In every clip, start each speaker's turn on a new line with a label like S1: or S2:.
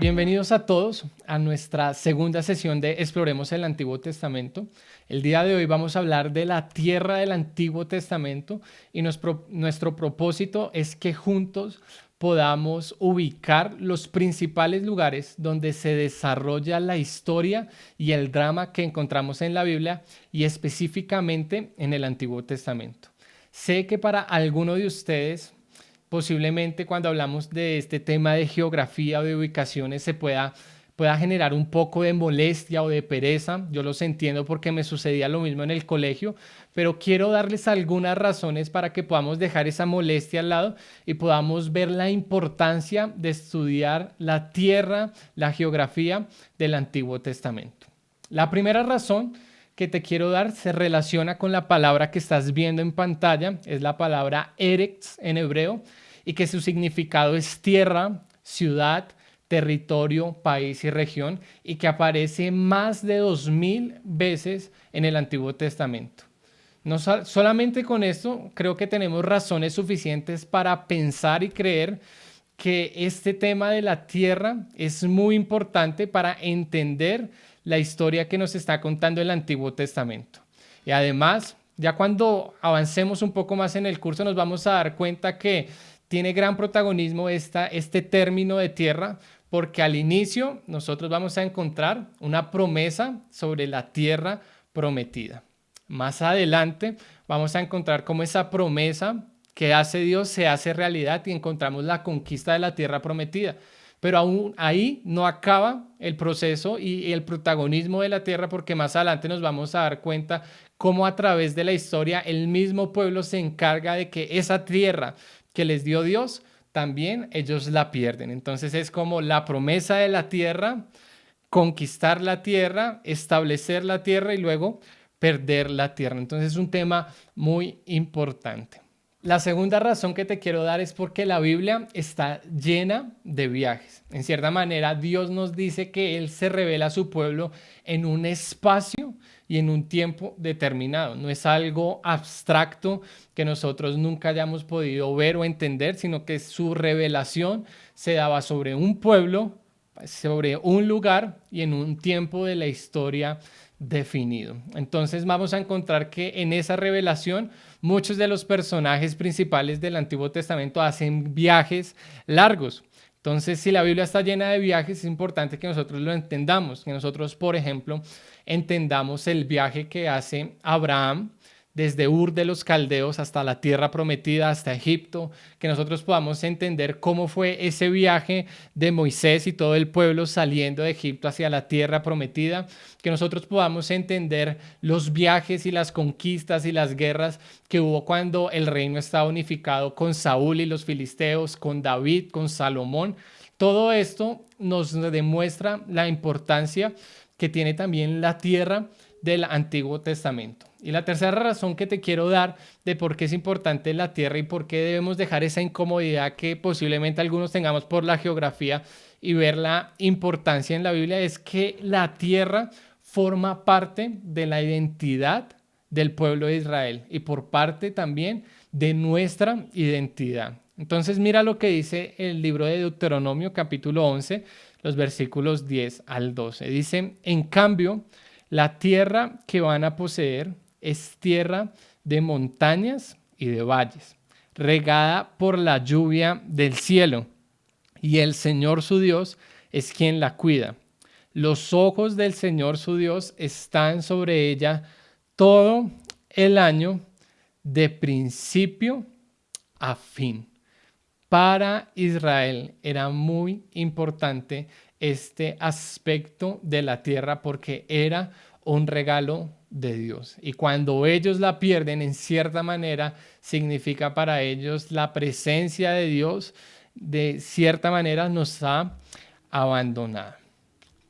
S1: Bienvenidos a todos a nuestra segunda sesión de Exploremos el Antiguo Testamento. El día de hoy vamos a hablar de la tierra del Antiguo Testamento y nuestro propósito es que juntos podamos ubicar los principales lugares donde se desarrolla la historia y el drama que encontramos en la Biblia y específicamente en el Antiguo Testamento. Sé que para alguno de ustedes posiblemente cuando hablamos de este tema de geografía o de ubicaciones pueda generar un poco de molestia o de pereza. Yo los entiendo porque me sucedía lo mismo en el colegio, pero quiero darles algunas razones para que podamos dejar esa molestia al lado y podamos ver la importancia de estudiar la tierra, la geografía del Antiguo Testamento. La primera razón que te quiero dar se relaciona con la palabra que estás viendo en pantalla, es la palabra Eretz en hebreo, y que su significado es tierra, ciudad, territorio, país y región, y que aparece más de 2000 veces en el Antiguo Testamento. No solamente con esto, creo que tenemos razones suficientes para pensar y creer que este tema de la tierra es muy importante para entender la historia que nos está contando el Antiguo Testamento. Y además, ya cuando avancemos un poco más en el curso, nos vamos a dar cuenta que tiene gran protagonismo este término de tierra, porque al inicio nosotros vamos a encontrar una promesa sobre la tierra prometida. Más adelante vamos a encontrar cómo esa promesa que hace Dios se hace realidad y encontramos la conquista de la tierra prometida. Pero aún ahí no acaba el proceso y el protagonismo de la tierra, porque más adelante nos vamos a dar cuenta cómo a través de la historia el mismo pueblo se encarga de que esa tierra que les dio Dios, también ellos la pierden. Entonces es como la promesa de la tierra, conquistar la tierra, establecer la tierra y luego perder la tierra. Entonces es un tema muy importante. La segunda razón que te quiero dar es porque la Biblia está llena de viajes. En cierta manera, Dios nos dice que Él se revela a su pueblo en un espacio y en un tiempo determinado. No es algo abstracto que nosotros nunca hayamos podido ver o entender, sino que su revelación se daba sobre un pueblo, sobre un lugar y en un tiempo de la historia definido. Entonces vamos a encontrar que en esa revelación muchos de los personajes principales del Antiguo Testamento hacen viajes largos. Entonces, si la Biblia está llena de viajes, es importante que nosotros lo entendamos, que nosotros, por ejemplo, entendamos el viaje que hace Abraham desde Ur de los Caldeos hasta la tierra prometida, hasta Egipto, que nosotros podamos entender cómo fue ese viaje de Moisés y todo el pueblo saliendo de Egipto hacia la tierra prometida, que nosotros podamos entender los viajes y las conquistas y las guerras que hubo cuando el reino estaba unificado con Saúl y los filisteos, con David, con Salomón. Todo esto nos demuestra la importancia que tiene también la tierra del Antiguo Testamento. Y la tercera razón que te quiero dar de por qué es importante la tierra y por qué debemos dejar esa incomodidad que posiblemente algunos tengamos por la geografía y ver la importancia en la Biblia es que la tierra forma parte de la identidad del pueblo de Israel y por parte también de nuestra identidad. Entonces mira lo que dice el libro de Deuteronomio capítulo 11, los versículos 10 al 12. Dice, en cambio, la tierra que van a poseer es tierra de montañas y de valles, regada por la lluvia del cielo, y el Señor su Dios es quien la cuida. Los ojos del Señor su Dios están sobre ella todo el año, de principio a fin. Para Israel era muy importante este aspecto de la tierra porque era un regalo de Dios. Y cuando ellos la pierden, en cierta manera, significa para ellos la presencia de Dios, de cierta manera nos ha abandonado.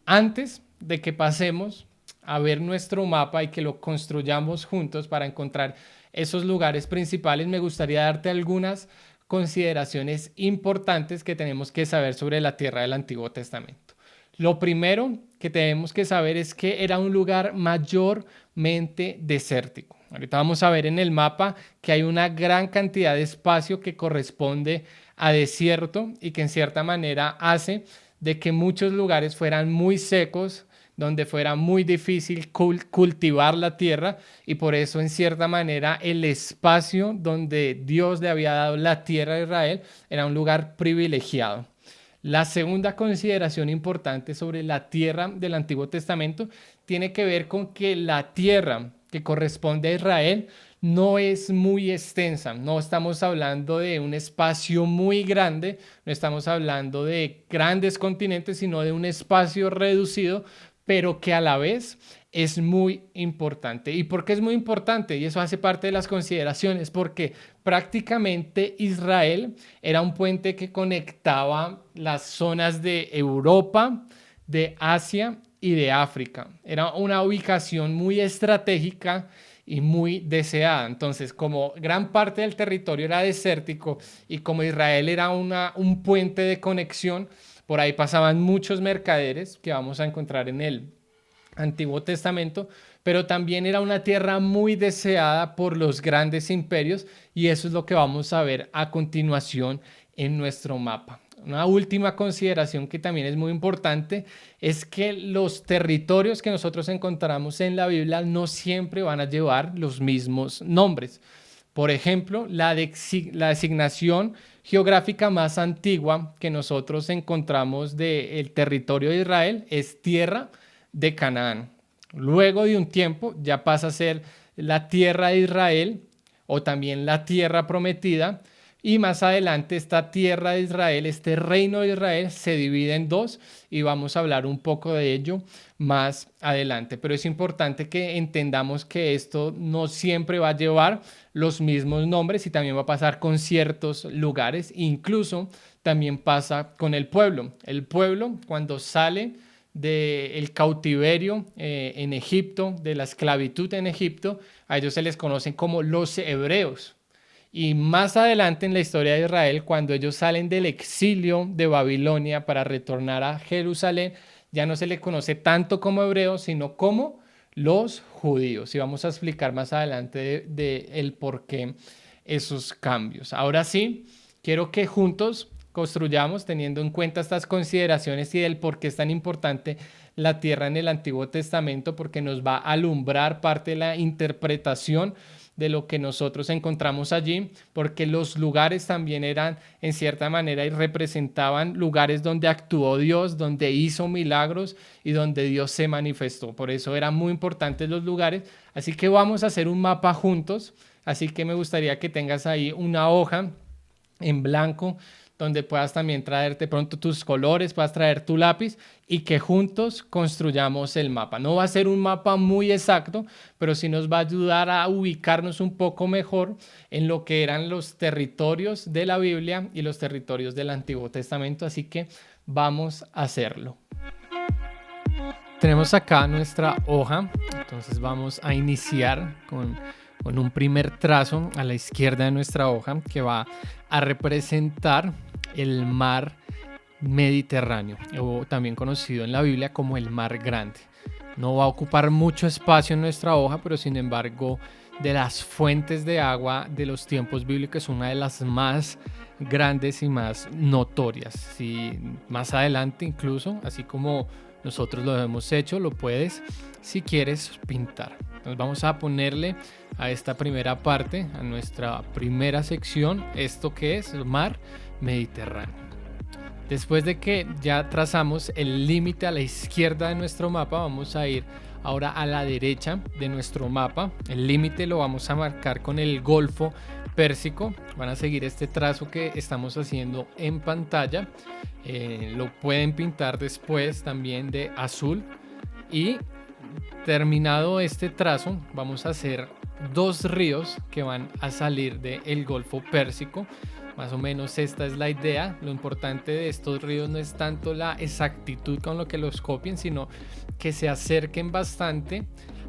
S1: Antes de que pasemos a ver nuestro mapa y que lo construyamos juntos para encontrar esos lugares principales, me gustaría darte algunas consideraciones importantes que tenemos que saber sobre la tierra del Antiguo Testamento. Lo primero que tenemos que saber es que era un lugar mayormente desértico. Ahorita vamos a ver en el mapa que hay una gran cantidad de espacio que corresponde a desierto y que en cierta manera hace de que muchos lugares fueran muy secos, donde fuera muy difícil cultivar la tierra, y por eso en cierta manera el espacio donde Dios le había dado la tierra a Israel era un lugar privilegiado. La segunda consideración importante sobre la tierra del Antiguo Testamento tiene que ver con que la tierra que corresponde a Israel no es muy extensa. No estamos hablando de un espacio muy grande, no estamos hablando de grandes continentes, sino de un espacio reducido, pero que a la vez es muy importante. ¿Y por qué es muy importante? Y eso hace parte de las consideraciones, porque prácticamente Israel era un puente que conectaba las zonas de Europa, de Asia y de África. Era una ubicación muy estratégica y muy deseada. Entonces, como gran parte del territorio era desértico y como Israel era un puente de conexión, por ahí pasaban muchos mercaderes que vamos a encontrar en el Antiguo Testamento, pero también era una tierra muy deseada por los grandes imperios, y eso es lo que vamos a ver a continuación en nuestro mapa. Una última consideración que también es muy importante es que los territorios que nosotros encontramos en la Biblia no siempre van a llevar los mismos nombres. Por ejemplo, la designación geográfica más antigua que nosotros encontramos del territorio de Israel es tierra de Canaán. Luego de un tiempo ya pasa a ser la tierra de Israel o también la tierra prometida, y más adelante esta tierra de Israel, este reino de Israel, se divide en dos, y vamos a hablar un poco de ello más adelante. Pero es importante que entendamos que esto no siempre va a llevar los mismos nombres, y también va a pasar con ciertos lugares. Incluso también pasa con el pueblo. El pueblo, cuando sale del cautiverio en Egipto, de la esclavitud en Egipto, a ellos se les conocen como los hebreos. Y más adelante en la historia de Israel, cuando ellos salen del exilio de Babilonia para retornar a Jerusalén, ya no se les conoce tanto como hebreos, sino como los judíos. Y vamos a explicar más adelante el por qué esos cambios. Ahora sí, quiero que juntos construyamos, teniendo en cuenta estas consideraciones y del por qué es tan importante la tierra en el Antiguo Testamento, porque nos va a alumbrar parte de la interpretación de lo que nosotros encontramos allí, porque los lugares también eran en cierta manera y representaban lugares donde actuó Dios, donde hizo milagros y donde Dios se manifestó. Por eso eran muy importantes los lugares. Así que vamos a hacer un mapa juntos. Así que me gustaría que tengas ahí una hoja en blanco donde puedas también traerte pronto tus colores, puedas traer tu lápiz, y que juntos construyamos el mapa. No va a ser un mapa muy exacto, pero sí nos va a ayudar a ubicarnos un poco mejor en lo que eran los territorios de la Biblia y los territorios del Antiguo Testamento. Así que vamos a hacerlo. Tenemos acá nuestra hoja, entonces vamos a iniciar con un primer trazo a la izquierda de nuestra hoja que va a representar el mar Mediterráneo, o también conocido en la Biblia como el Mar Grande. No va a ocupar mucho espacio en nuestra hoja, pero sin embargo, de las fuentes de agua de los tiempos bíblicos es una de las más grandes y más notorias. Si más adelante incluso, así como nosotros lo hemos hecho, lo puedes, si quieres, pintar. Entonces vamos a ponerle a esta primera parte, a nuestra primera sección, esto que es el mar Mediterráneo. Después de que ya trazamos el límite a la izquierda de nuestro mapa, vamos a ir ahora a la derecha de nuestro mapa. El límite lo vamos a marcar con el Golfo Pérsico. Van a seguir este trazo que estamos haciendo en pantalla. Lo pueden pintar después también de azul. Y terminado este trazo, vamos a hacer dos ríos que van a salir del Golfo Pérsico. Más o menos esta es la idea. Lo importante de estos ríos no es tanto la exactitud con lo que los copien, sino que se acerquen bastante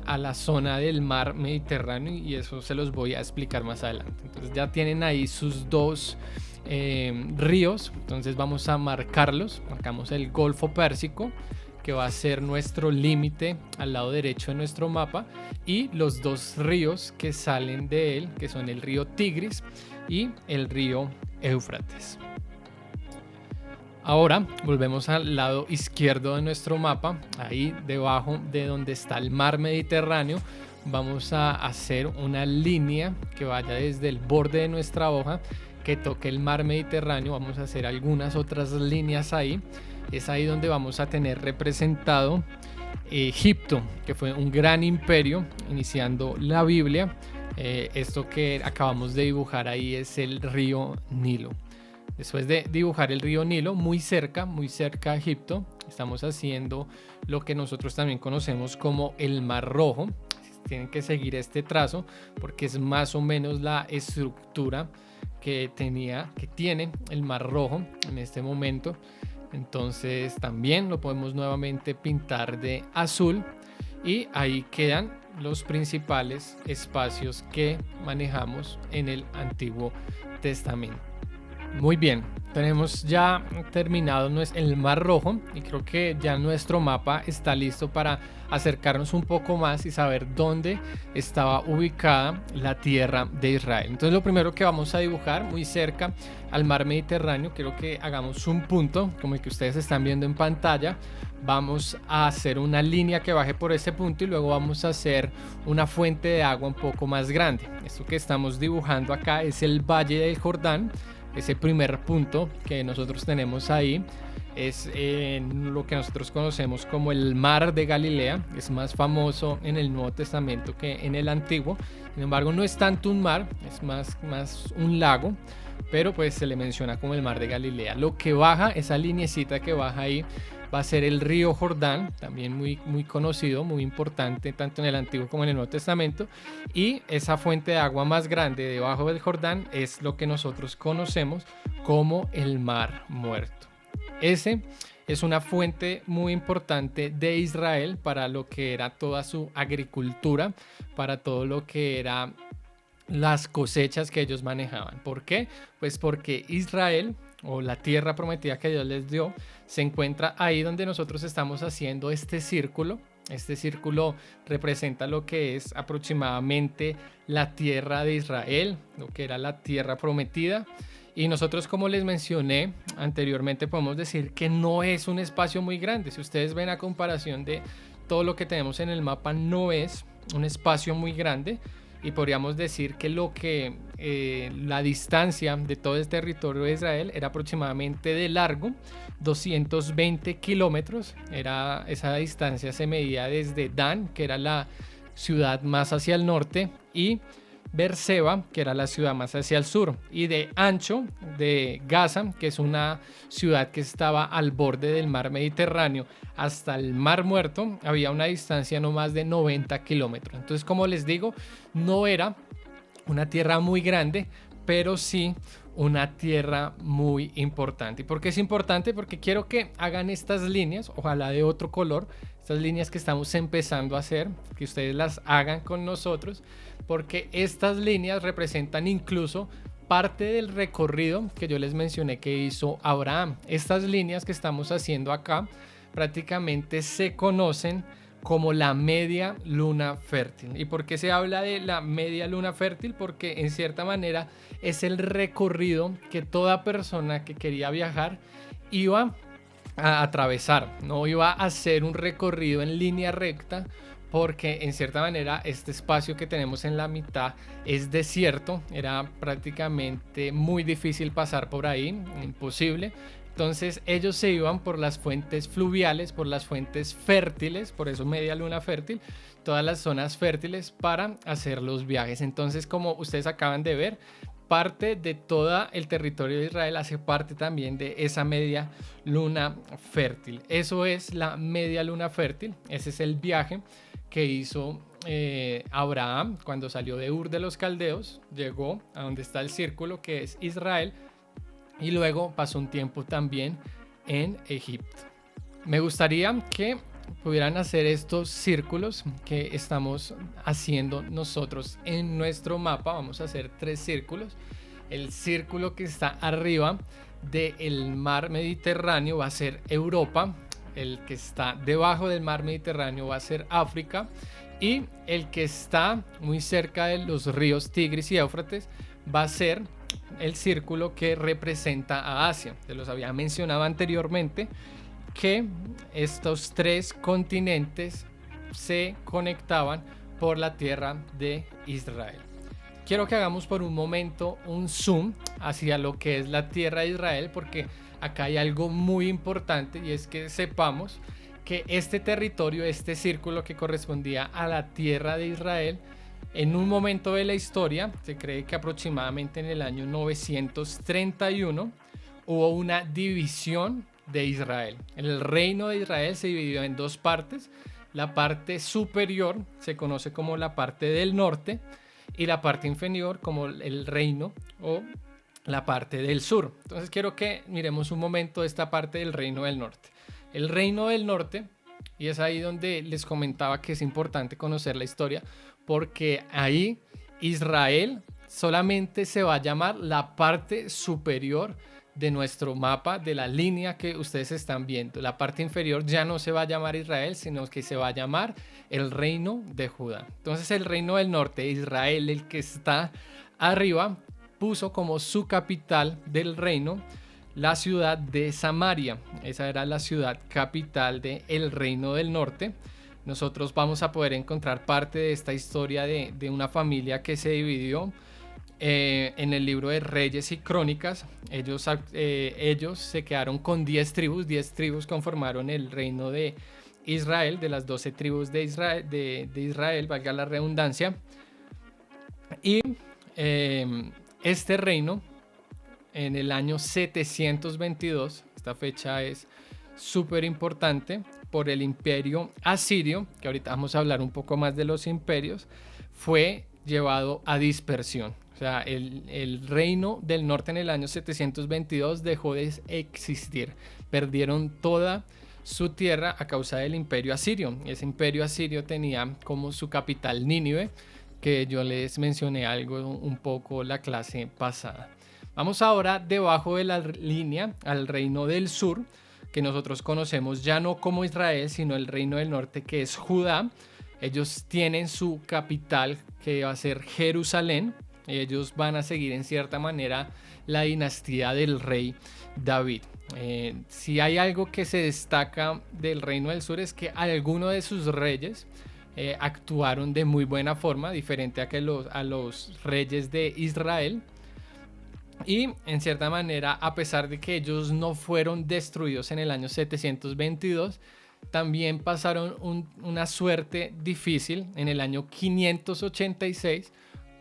S1: a la zona del mar Mediterráneo, y eso se los voy a explicar más adelante. Entonces ya tienen ahí sus dos ríos, entonces vamos a marcarlos. Marcamos el Golfo Pérsico, que va a ser nuestro límite al lado derecho de nuestro mapa, y los dos ríos que salen de él, que son el río Tigris y el río Éufrates. Ahora volvemos al lado izquierdo de nuestro mapa, ahí debajo de donde está el mar Mediterráneo. Vamos a hacer una línea que vaya desde el borde de nuestra hoja, que toque el mar Mediterráneo. Vamos a hacer algunas otras líneas ahí. Es ahí donde vamos a tener representado Egipto, que fue un gran imperio iniciando la Biblia. Esto que acabamos de dibujar ahí es el río Nilo. Después de dibujar el río Nilo muy cerca a Egipto, estamos haciendo lo que nosotros también conocemos como el Mar Rojo. Tienen que seguir este trazo porque es más o menos la estructura que tiene el Mar Rojo en este momento. Entonces también lo podemos nuevamente pintar de azul y ahí quedan los principales espacios que manejamos en el Antiguo Testamento. Muy bien, tenemos ya terminado el Mar Rojo y creo que ya nuestro mapa está listo para acercarnos un poco más y saber dónde estaba ubicada la tierra de Israel. Entonces lo primero que vamos a dibujar muy cerca al mar Mediterráneo, quiero que hagamos un punto como el que ustedes están viendo en pantalla. Vamos a hacer una línea que baje por ese punto y luego vamos a hacer una fuente de agua un poco más grande. Esto que estamos dibujando acá es el Valle del Jordán. Ese primer punto que nosotros tenemos ahí es lo que nosotros conocemos como el Mar de Galilea. Es más famoso en el Nuevo Testamento que en el Antiguo. Sin embargo, no es tanto un mar, es más un lago, pero pues se le menciona como el Mar de Galilea. Lo que baja, esa linecita que baja ahí, va a ser el río Jordán, también muy conocido, muy importante tanto en el Antiguo como en el Nuevo Testamento. Y esa fuente de agua más grande debajo del Jordán es lo que nosotros conocemos como el Mar Muerto. Ese es una fuente muy importante de Israel para lo que era toda su agricultura, para todo lo que era las cosechas que ellos manejaban. ¿Por qué? Pues porque Israel, o la tierra prometida que Dios les dio, se encuentra ahí donde nosotros estamos haciendo este círculo. Este círculo representa lo que es aproximadamente la tierra de Israel, lo que era la tierra prometida. Y nosotros, como les mencioné anteriormente, podemos decir que no es un espacio muy grande. Si ustedes ven a comparación de todo lo que tenemos en el mapa, no es un espacio muy grande. Y podríamos decir que la distancia de todo el territorio de Israel era aproximadamente de largo 220 kilómetros. Esa distancia se medía desde Dan, que era la ciudad más hacia el norte, y Beerseba, que era la ciudad más hacia el sur, y de ancho de Gaza, que es una ciudad que estaba al borde del mar Mediterráneo, hasta el Mar Muerto, había una distancia no más de 90 kilómetros. Entonces, como les digo, no era una tierra muy grande, pero sí una tierra muy importante. ¿Y por qué es importante? Porque quiero que hagan estas líneas, ojalá de otro color, estas líneas que estamos empezando a hacer, que ustedes las hagan con nosotros, porque estas líneas representan incluso parte del recorrido que yo les mencioné que hizo Abraham. Estas líneas que estamos haciendo acá prácticamente se conocen como la media luna fértil. ¿Y por qué se habla de la media luna fértil? Porque en cierta manera es el recorrido que toda persona que quería viajar iba a atravesar. No iba a hacer un recorrido en línea recta, porque en cierta manera este espacio que tenemos en la mitad es desierto. Era prácticamente muy difícil pasar por ahí, imposible. Entonces ellos se iban por las fuentes fluviales, por las fuentes fértiles, por eso media luna fértil, todas las zonas fértiles para hacer los viajes. Entonces, como ustedes acaban de ver, parte de todo el territorio de Israel hace parte también de esa media luna fértil. Eso es la media luna fértil. Ese es el viaje que hizo Abraham cuando salió de Ur de los Caldeos, llegó a donde está el círculo, que es Israel, y luego pasó un tiempo también en Egipto. Me gustaría que pudieran hacer estos círculos que estamos haciendo nosotros en nuestro mapa. Vamos a hacer 3 círculos. El círculo que está arriba del mar Mediterráneo va a ser Europa. El que está debajo del mar Mediterráneo va a ser África. Y el que está muy cerca de los ríos Tigris y Éufrates va a ser el círculo que representa a Asia. Se los había mencionado anteriormente que estos 3 continentes se conectaban por la tierra de Israel. Quiero que hagamos por un momento un zoom hacia lo que es la tierra de Israel, porque acá hay algo muy importante, y es que sepamos que este territorio, este círculo que correspondía a la tierra de Israel, en un momento de la historia, se cree que aproximadamente en el año 931, hubo una división de Israel. El reino de Israel se dividió en 2 partes. La parte superior se conoce como la parte del norte y la parte inferior como el reino o la parte del sur. Entonces quiero que miremos un momento esta parte del reino del norte. El reino del norte, y es ahí donde les comentaba que es importante conocer la historia, porque ahí Israel solamente se va a llamar la parte superior de nuestro mapa, de la línea que ustedes están viendo. La parte inferior ya no se va a llamar Israel, sino que se va a llamar el reino de Judá. Entonces el reino del norte, Israel, el que está arriba, puso como su capital del reino la ciudad de Samaria. Esa era la ciudad capital del reino del norte. Nosotros vamos a poder encontrar parte de esta historia de una familia que se dividió en el libro de Reyes y Crónicas. Ellos se quedaron con 10 tribus. 10 tribus conformaron el reino de Israel, de las 12 tribus de Israel, valga la redundancia. Y este reino, en el año 722, esta fecha es súper importante, por el imperio asirio, que ahorita vamos a hablar un poco más de los imperios, fue llevado a dispersión. O sea, el reino del norte en el año 722 dejó de existir. Perdieron toda su tierra a causa del imperio asirio. Ese imperio asirio tenía como su capital Nínive, que yo les mencioné algo un poco la clase pasada. Vamos ahora debajo de la línea al reino del sur, que nosotros conocemos ya no como Israel, sino el reino del norte, que es Judá. Ellos tienen su capital, que va a ser Jerusalén. Ellos van a seguir en cierta manera la dinastía del rey David. Si hay algo que se destaca del reino del sur es que algunos de sus reyes actuaron de muy buena forma, diferente a los reyes de Israel. Y en cierta manera, a pesar de que ellos no fueron destruidos en el año 722, también pasaron una suerte difícil en el año 586,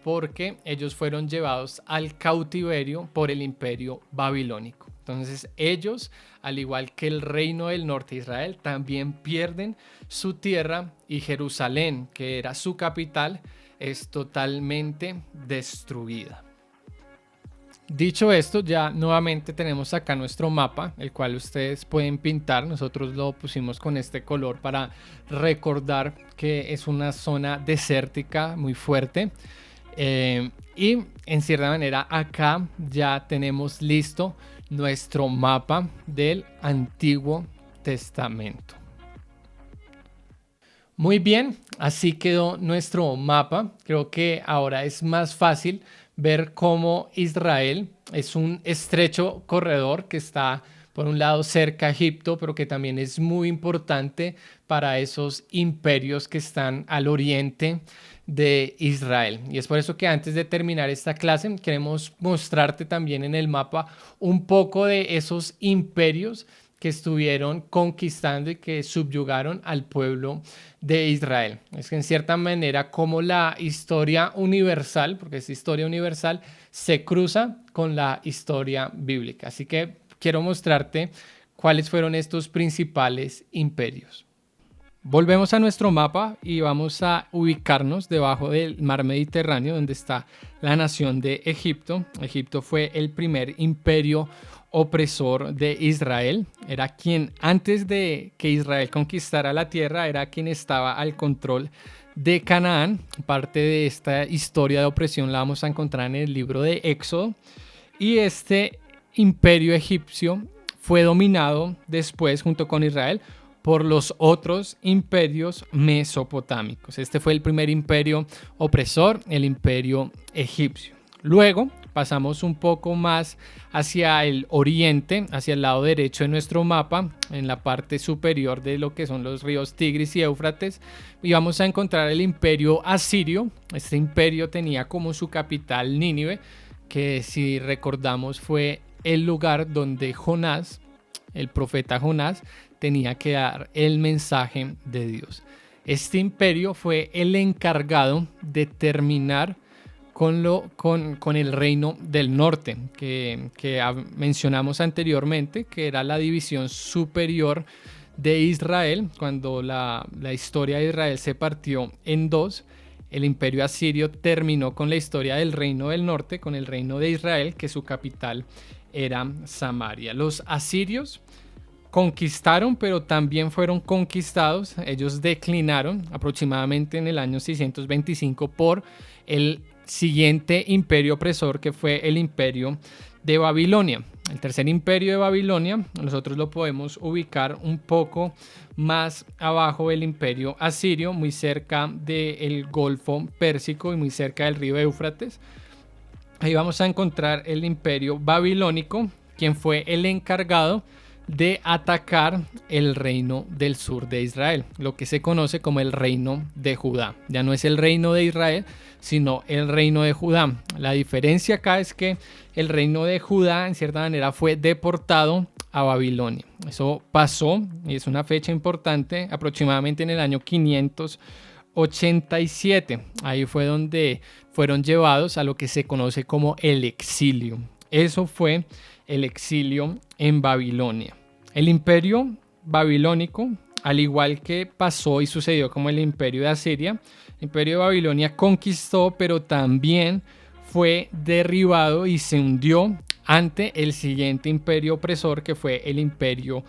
S1: porque ellos fueron llevados al cautiverio por el imperio babilónico. Entonces ellos, al igual que el reino del norte de Israel, también pierden su tierra, y Jerusalén, que era su capital, es totalmente destruida. Dicho esto, ya nuevamente tenemos acá nuestro mapa, el cual ustedes pueden pintar. Nosotros lo pusimos con este color para recordar que es una zona desértica muy fuerte. Y en cierta manera acá ya tenemos listo nuestro mapa del Antiguo Testamento. Muy bien, así quedó nuestro mapa. Creo que ahora es más fácil ver cómo Israel es un estrecho corredor que está por un lado cerca a Egipto, pero que también es muy importante para esos imperios que están al oriente de Israel. Y es por eso que antes de terminar esta clase queremos mostrarte también en el mapa un poco de esos imperios que estuvieron conquistando y que subyugaron al pueblo de Israel. Es que en cierta manera como la historia universal, porque es historia universal, se cruza con la historia bíblica. Así que quiero mostrarte cuáles fueron estos principales imperios. Volvemos a nuestro mapa y vamos a ubicarnos debajo del mar Mediterráneo, donde está la nación de Egipto. Egipto fue el primer imperio opresor de Israel. Era quien, antes de que Israel conquistara la tierra, era quien estaba al control de Canaán. Parte de esta historia de opresión la vamos a encontrar en el libro de Éxodo. Y este imperio egipcio fue dominado después, junto con Israel, por los otros imperios mesopotámicos. Este fue el primer imperio opresor, el imperio egipcio. Luego pasamos un poco más hacia el oriente, hacia el lado derecho de nuestro mapa, en la parte superior de lo que son los ríos Tigris y Éufrates, y vamos a encontrar el imperio asirio. Este imperio tenía como su capital Nínive, que si recordamos fue el lugar donde Jonás, el profeta Jonás, tenía que dar el mensaje de Dios. Este imperio fue el encargado de terminar con el reino del norte, que mencionamos anteriormente, que era la división superior de Israel. Cuando la historia de Israel se partió en dos, el imperio asirio terminó con la historia del reino del norte, con el reino de Israel, que su capital era Samaria. Los asirios conquistaron, pero también fueron conquistados. Ellos declinaron aproximadamente en el año 625 por el siguiente imperio opresor, que fue el imperio de Babilonia. El tercer imperio de Babilonia nosotros lo podemos ubicar un poco más abajo del imperio asirio, muy cerca del Golfo Pérsico y muy cerca del río Éufrates. Ahí vamos a encontrar el imperio babilónico, quien fue el encargado de atacar el reino del sur de Israel, lo que se conoce como el reino de Judá. Ya no es el reino de Israel, sino el reino de Judá. La diferencia acá es que el reino de Judá en cierta manera fue deportado a Babilonia. Eso pasó y es una fecha importante, aproximadamente en el año 587. Ahí fue donde fueron llevados a lo que se conoce como el exilio. Eso fue el exilio en Babilonia. El imperio babilónico, al igual que pasó y sucedió como el imperio de Asiria, el imperio de Babilonia conquistó, pero también fue derribado y se hundió ante el siguiente imperio opresor, que fue el imperio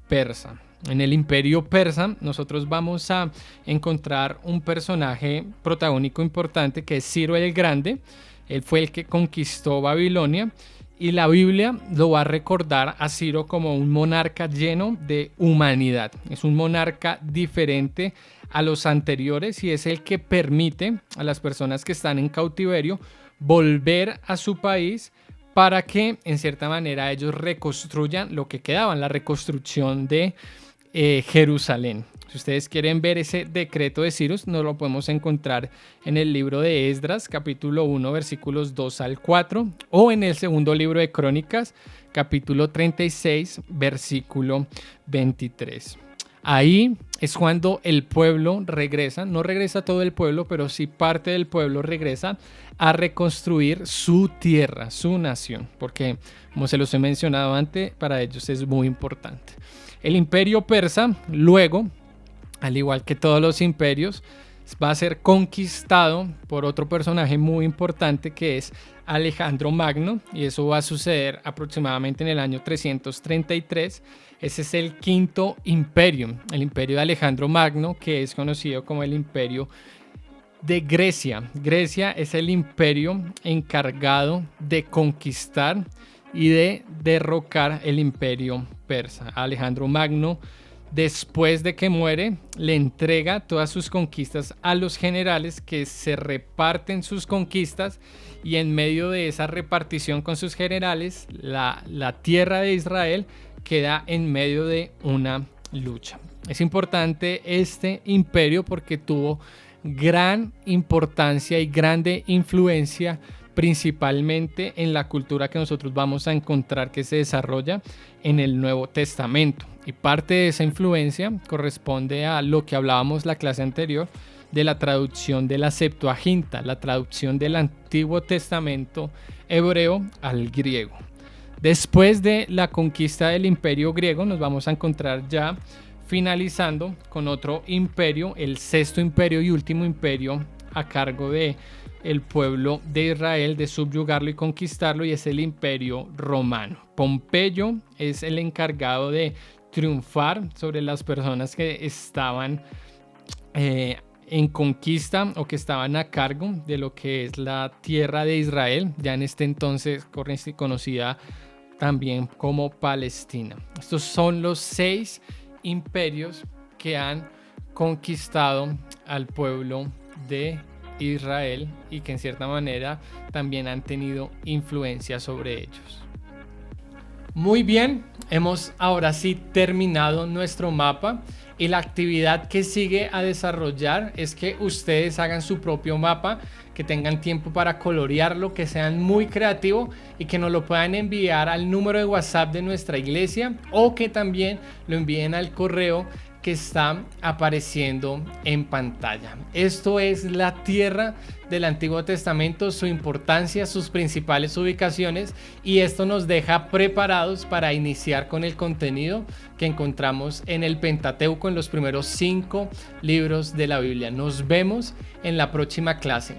S1: persa. En el imperio persa nosotros vamos a encontrar un personaje protagónico importante, que es Ciro el Grande. Él fue el que conquistó Babilonia. Y la Biblia lo va a recordar a Ciro como un monarca lleno de humanidad. Es un monarca diferente a los anteriores y es el que permite a las personas que están en cautiverio volver a su país para que en cierta manera ellos reconstruyan lo que quedaba, la reconstrucción de Jerusalén. Si ustedes quieren ver ese decreto de Ciro, nos lo podemos encontrar en el libro de Esdras, capítulo 1, versículos 2 al 4, o en el segundo libro de Crónicas, capítulo 36, versículo 23. Ahí es cuando el pueblo regresa, no regresa todo el pueblo, pero sí parte del pueblo regresa a reconstruir su tierra, su nación, porque como se los he mencionado antes, para ellos es muy importante. El imperio persa luego, al igual que todos los imperios, va a ser conquistado por otro personaje muy importante, que es Alejandro Magno, y eso va a suceder aproximadamente en el año 333. Ese es el quinto imperio, el imperio de Alejandro Magno, que es conocido como el imperio de Grecia. Grecia es el imperio encargado de conquistar y de derrocar el imperio persa. Alejandro Magno, después de que muere, le entrega todas sus conquistas a los generales, que se reparten sus conquistas, y en medio de esa repartición con sus generales, la tierra de Israel queda en medio de una lucha. Es importante este imperio porque tuvo gran importancia y grande influencia, principalmente en la cultura que nosotros vamos a encontrar que se desarrolla en el Nuevo Testamento. Y parte de esa influencia corresponde a lo que hablábamos la clase anterior de la traducción de la Septuaginta, la traducción del Antiguo Testamento hebreo al griego. Después de la conquista del Imperio griego, nos vamos a encontrar ya finalizando con otro imperio, el sexto imperio y último imperio a cargo de el pueblo de Israel, de subyugarlo y conquistarlo, y es el Imperio Romano. Pompeyo es el encargado de triunfar sobre las personas que estaban en conquista o que estaban a cargo de lo que es la tierra de Israel, ya en este entonces conocida también como Palestina. Estos son los 6 imperios que han conquistado al pueblo de Israel y que en cierta manera también han tenido influencia sobre ellos. Muy bien, hemos ahora sí terminado nuestro mapa y la actividad que sigue a desarrollar es que ustedes hagan su propio mapa, que tengan tiempo para colorearlo, que sean muy creativos y que nos lo puedan enviar al número de WhatsApp de nuestra iglesia o que también lo envíen al correo que está apareciendo en pantalla. Esto es la tierra del Antiguo Testamento, su importancia, sus principales ubicaciones, y esto nos deja preparados para iniciar con el contenido que encontramos en el Pentateuco, en los primeros 5 libros de la Biblia. Nos vemos en la próxima clase.